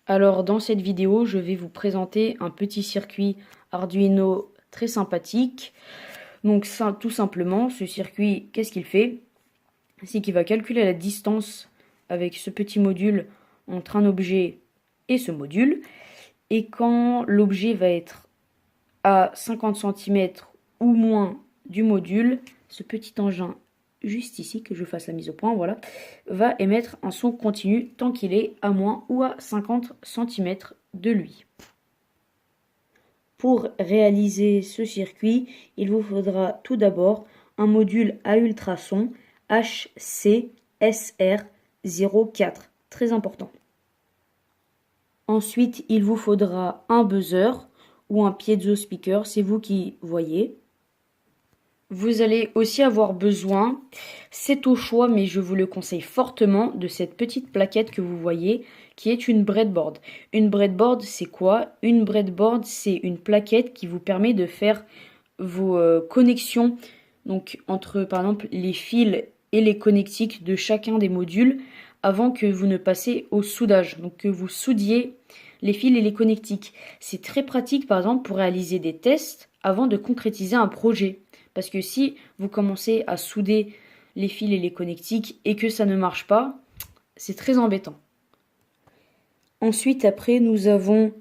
Alors dans cette vidéo, je vais vous présenter un petit circuit Arduino très sympathique. Donc ça, tout simplement, ce circuit, qu'est-ce qu'il fait? C'est qu'il va calculer la distance avec ce petit module entre un objet et ce module. Et quand l'objet va être à 50 cm ou moins du module, ce petit engin juste ici, que je fasse la mise au point, voilà, va émettre un son continu tant qu'il est à moins ou à 50 cm de lui. Pour réaliser ce circuit, il vous faudra tout d'abord un module à ultrasons HCSR04, très important. Ensuite, il vous faudra un buzzer ou un piezo speaker, c'est vous qui voyez. Vous allez aussi avoir besoin, c'est au choix mais je vous le conseille fortement, de cette petite plaquette que vous voyez qui est une breadboard. Une breadboard c'est quoi? Une breadboard c'est une plaquette qui vous permet de faire vos connexions donc entre par exemple les fils et les connectiques de chacun des modules avant que vous ne passiez au soudage, donc que vous soudiez les fils et les connectiques. C'est très pratique par exemple pour réaliser des tests avant de concrétiser un projet. Parce que si vous commencez à souder les fils et les connectiques et que ça ne marche pas, c'est très embêtant. Ensuite, après, nous avons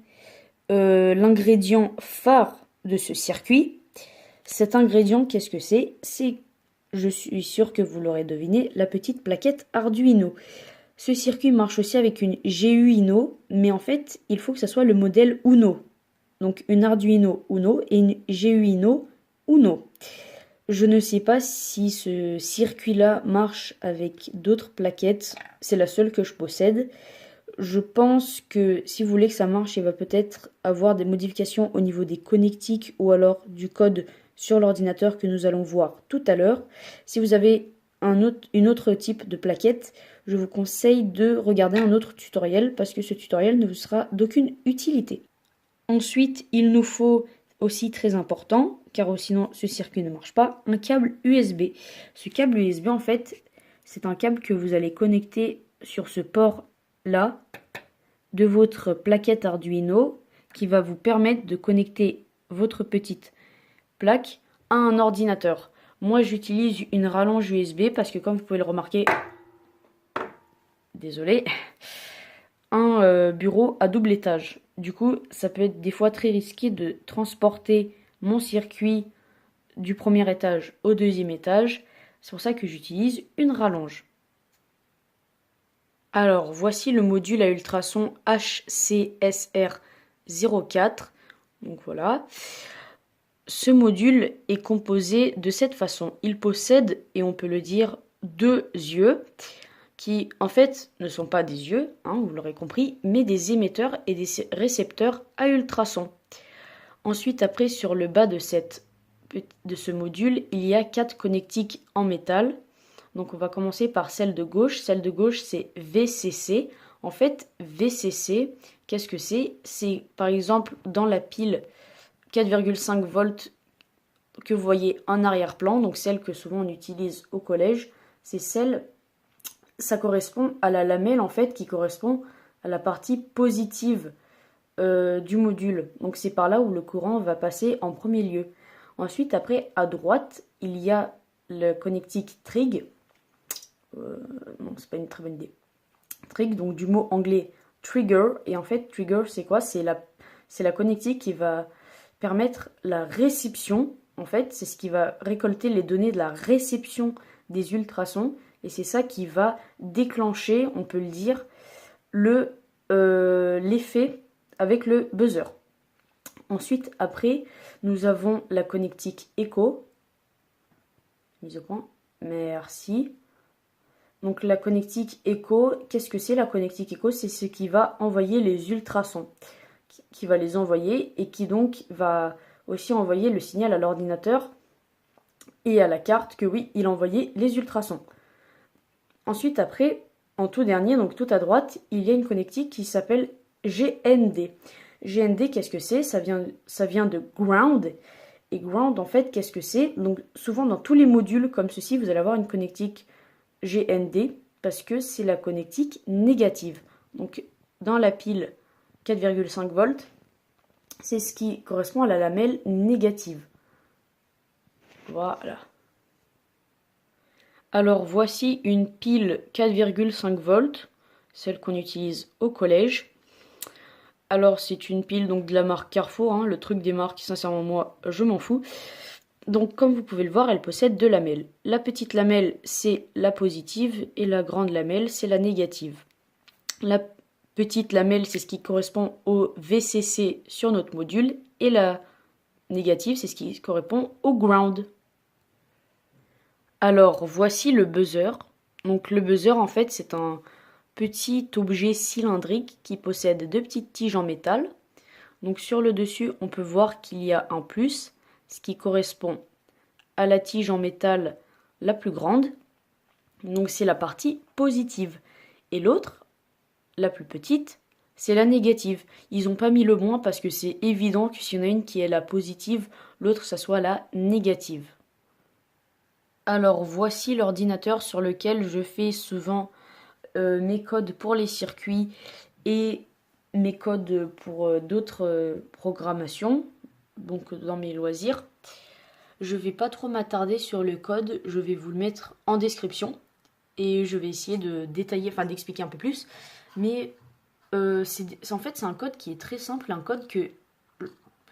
l'ingrédient phare de ce circuit. Cet ingrédient, qu'est-ce que c'est? C'est, je suis sûr que vous l'aurez deviné, la petite plaquette Arduino. Ce circuit marche aussi avec une GU Uno, mais en fait, il faut que ça soit le modèle Uno. Donc une Arduino Uno et une GU Uno. Je ne sais pas si ce circuit-là marche avec d'autres plaquettes. C'est la seule que je possède. Je pense que si vous voulez que ça marche, il va peut-être avoir des modifications au niveau des connectiques ou alors du code sur l'ordinateur que nous allons voir tout à l'heure. Si vous avez une autre type de plaquette, je vous conseille de regarder un autre tutoriel parce que ce tutoriel ne vous sera d'aucune utilité. Ensuite, il nous faut aussi très important, car sinon ce circuit ne marche pas, un câble USB. Ce câble USB, en fait, c'est un câble que vous allez connecter sur ce port-là de votre plaquette Arduino qui va vous permettre de connecter votre petite plaque à un ordinateur. Moi, j'utilise une rallonge USB parce que comme vous pouvez le remarquer, désolé, un bureau à double étage. Du coup, ça peut être des fois très risqué de transporter mon circuit du premier étage au deuxième étage. C'est pour ça que j'utilise une rallonge. Alors, voici le module à ultrasons HCSR04. Donc voilà. Ce module est composé de cette façon. Il possède, et on peut le dire, deux yeux qui en fait ne sont pas des yeux, vous l'aurez compris, mais des émetteurs et des récepteurs à ultrasons. Ensuite, après, sur le bas de ce module, il y a 4 connectiques en métal. Donc on va commencer par celle de gauche. Celle de gauche, c'est VCC. En fait, VCC, qu'est-ce que c'est? C'est par exemple dans la pile 4,5 volts que vous voyez en arrière-plan, donc celle que souvent on utilise au collège, c'est celle, ça correspond à la lamelle en fait qui correspond à la partie positive du module. Donc c'est par là où le courant va passer en premier lieu. Ensuite, après, à droite, il y a le connectique trig. Non, c'est pas une très bonne idée. Trig, donc du mot anglais trigger. Et en fait, trigger, c'est quoi? C'est la connectique qui va permettre la réception. En fait, c'est ce qui va récolter les données de la réception des ultrasons. Et c'est ça qui va déclencher, on peut le dire, l'effet avec le buzzer. Ensuite, après, nous avons la connectique Echo. Mise au point. Merci. Donc la connectique Echo, qu'est-ce que c'est la connectique Echo? C'est ce qui va envoyer les ultrasons, qui va les envoyer et qui donc va aussi envoyer le signal à l'ordinateur et à la carte que oui, il a envoyé les ultrasons. Ensuite, après, en tout dernier, donc tout à droite, il y a une connectique qui s'appelle GND. GND, qu'est-ce que c'est? Ça vient de ground. Et ground, en fait, qu'est-ce que c'est? Donc, souvent, dans tous les modules comme ceci, vous allez avoir une connectique GND parce que c'est la connectique négative. Donc, dans la pile 4,5 volts, c'est ce qui correspond à la lamelle négative. Voilà. Alors voici une pile 4,5 volts, celle qu'on utilise au collège. Alors c'est une pile donc de la marque Carrefour, hein, le truc des marques, sincèrement moi je m'en fous. Donc comme vous pouvez le voir, elle possède deux lamelles. La petite lamelle c'est la positive et la grande lamelle c'est la négative. La petite lamelle c'est ce qui correspond au VCC sur notre module et la négative c'est ce qui correspond au ground. Alors voici le buzzer. Donc le buzzer en fait c'est un petit objet cylindrique qui possède deux petites tiges en métal. Donc sur le dessus on peut voir qu'il y a un plus, ce qui correspond à la tige en métal la plus grande. Donc c'est la partie positive. Et l'autre, la plus petite, c'est la négative. Ils n'ont pas mis le moins parce que c'est évident que s'il y en a une qui est la positive, l'autre ça soit la négative. Alors voici l'ordinateur sur lequel je fais souvent mes codes pour les circuits et mes codes pour d'autres programmations, donc dans mes loisirs. Je vais pas trop m'attarder sur le code, je vais vous le mettre en description et je vais essayer de détailler, enfin d'expliquer un peu plus. Mais en fait c'est un code qui est très simple, un code que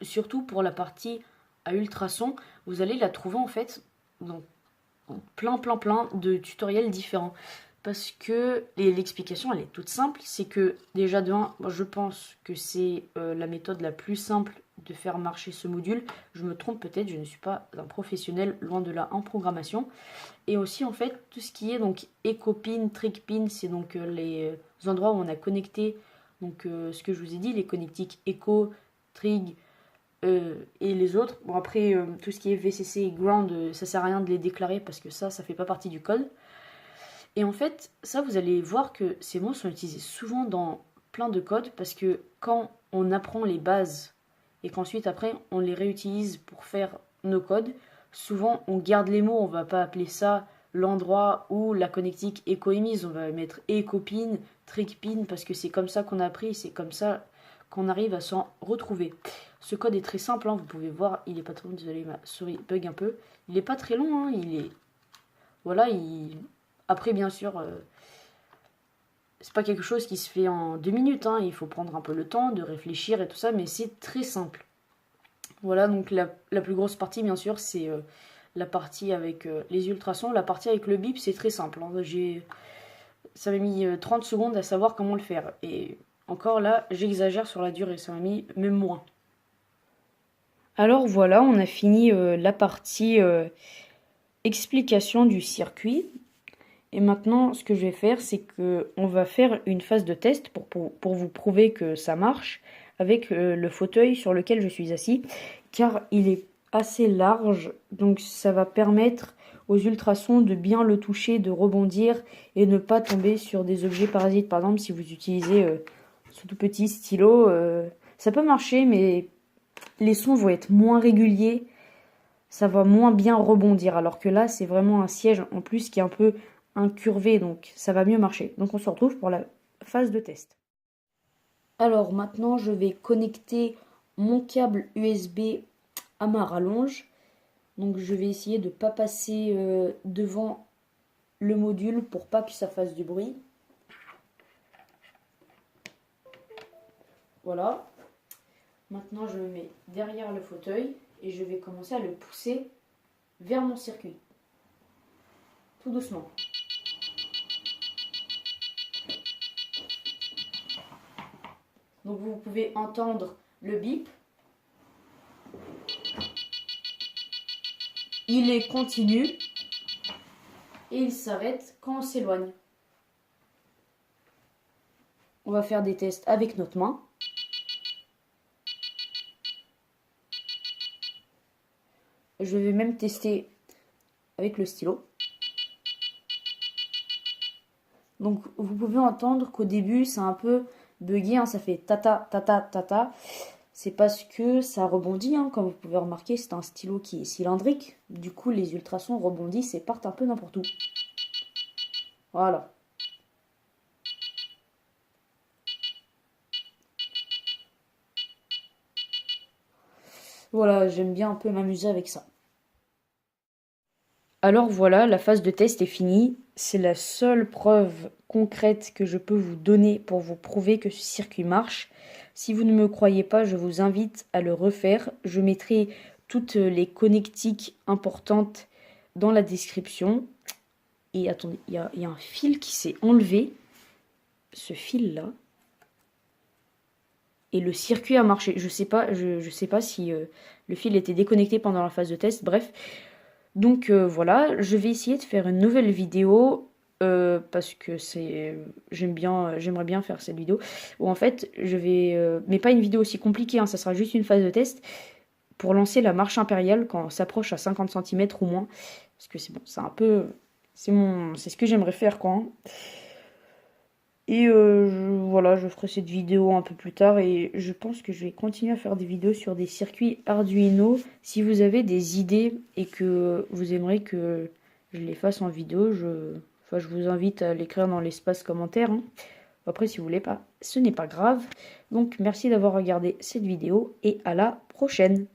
surtout pour la partie à ultrasons, vous allez la trouver en fait dans plein de tutoriels différents. Parce que l'explication elle est toute simple, c'est que déjà de 1, je pense que c'est la méthode la plus simple de faire marcher ce module. Je me trompe peut-être, je ne suis pas un professionnel, loin de là, en programmation. Et aussi en fait tout ce qui est donc EcoPin, TrickPin, c'est donc les endroits où on a connecté donc ce que je vous ai dit, les connectiques Eco, Trig et les autres. Bon après tout ce qui est VCC et Ground, ça sert à rien de les déclarer parce que ça fait pas partie du code. Et en fait, ça, vous allez voir que ces mots sont utilisés souvent dans plein de codes parce que quand on apprend les bases et qu'ensuite après on les réutilise pour faire nos codes, souvent on garde les mots, on va pas appeler ça l'endroit où la connectique est coémise, on va mettre EcoPin, TrickPin parce que c'est comme ça qu'on a appris, c'est comme ça qu'on arrive à s'en retrouver. Ce code est très simple, hein, vous pouvez voir, il est pas trop long, désolé ma souris bug un peu, il est pas très long, hein, il est... Voilà, Après, bien sûr, c'est pas quelque chose qui se fait en 2 minutes, hein. Il faut prendre un peu le temps de réfléchir et tout ça, mais c'est très simple. Voilà, donc la plus grosse partie, bien sûr, c'est la partie avec les ultrasons. La partie avec le bip, c'est très simple, hein. Ça m'a mis 30 secondes à savoir comment le faire. Et encore là, j'exagère sur la durée, ça m'a mis même moins. Alors voilà, on a fini la partie explication du circuit. Et maintenant, ce que je vais faire, c'est que on va faire une phase de test pour vous prouver que ça marche avec le fauteuil sur lequel je suis assis, car il est assez large, donc ça va permettre aux ultrasons de bien le toucher, de rebondir et ne pas tomber sur des objets parasites. Par exemple, si vous utilisez ce tout petit stylo, ça peut marcher, mais les sons vont être moins réguliers, ça va moins bien rebondir, alors que là, c'est vraiment un siège en plus qui est un peu incurvé, donc ça va mieux marcher. Donc on se retrouve pour la phase de test. Alors maintenant je vais connecter mon câble USB à ma rallonge. Donc je vais essayer de ne pas passer devant le module pour pas que ça fasse du bruit. Voilà. Maintenant je me mets derrière le fauteuil et je vais commencer à le pousser vers mon circuit. Tout doucement. Donc vous pouvez entendre le bip. Il est continu et il s'arrête quand on s'éloigne. On va faire des tests avec notre main. Je vais même tester avec le stylo. Donc vous pouvez entendre qu'au début c'est un peu bugué, hein, ça fait tata tata tata. C'est parce que ça rebondit, hein, comme vous pouvez remarquer, c'est un stylo qui est cylindrique. Du coup les ultrasons rebondissent et partent un peu n'importe où. Voilà. Voilà, j'aime bien un peu m'amuser avec ça. Alors voilà, la phase de test est finie. C'est la seule preuve concrète que je peux vous donner pour vous prouver que ce circuit marche. Si vous ne me croyez pas, je vous invite à le refaire. Je mettrai toutes les connectiques importantes dans la description. Et attendez, il y a un fil qui s'est enlevé. Ce fil-là. Et le circuit a marché. Je sais pas si le fil était déconnecté pendant la phase de test. Bref. Donc voilà, je vais essayer de faire une nouvelle vidéo parce que j'aimerais bien faire cette vidéo où en fait je vais, mais pas une vidéo aussi compliquée, hein, ça sera juste une phase de test pour lancer la marche impériale quand on s'approche à 50 cm ou moins, parce que c'est bon, c'est un peu, c'est ce que j'aimerais faire quoi, hein. Et voilà, je ferai cette vidéo un peu plus tard et je pense que je vais continuer à faire des vidéos sur des circuits Arduino. Si vous avez des idées et que vous aimeriez que je les fasse en vidéo, je vous invite à l'écrire dans l'espace commentaire, hein. Après, si vous voulez pas, ce n'est pas grave. Donc, merci d'avoir regardé cette vidéo et à la prochaine.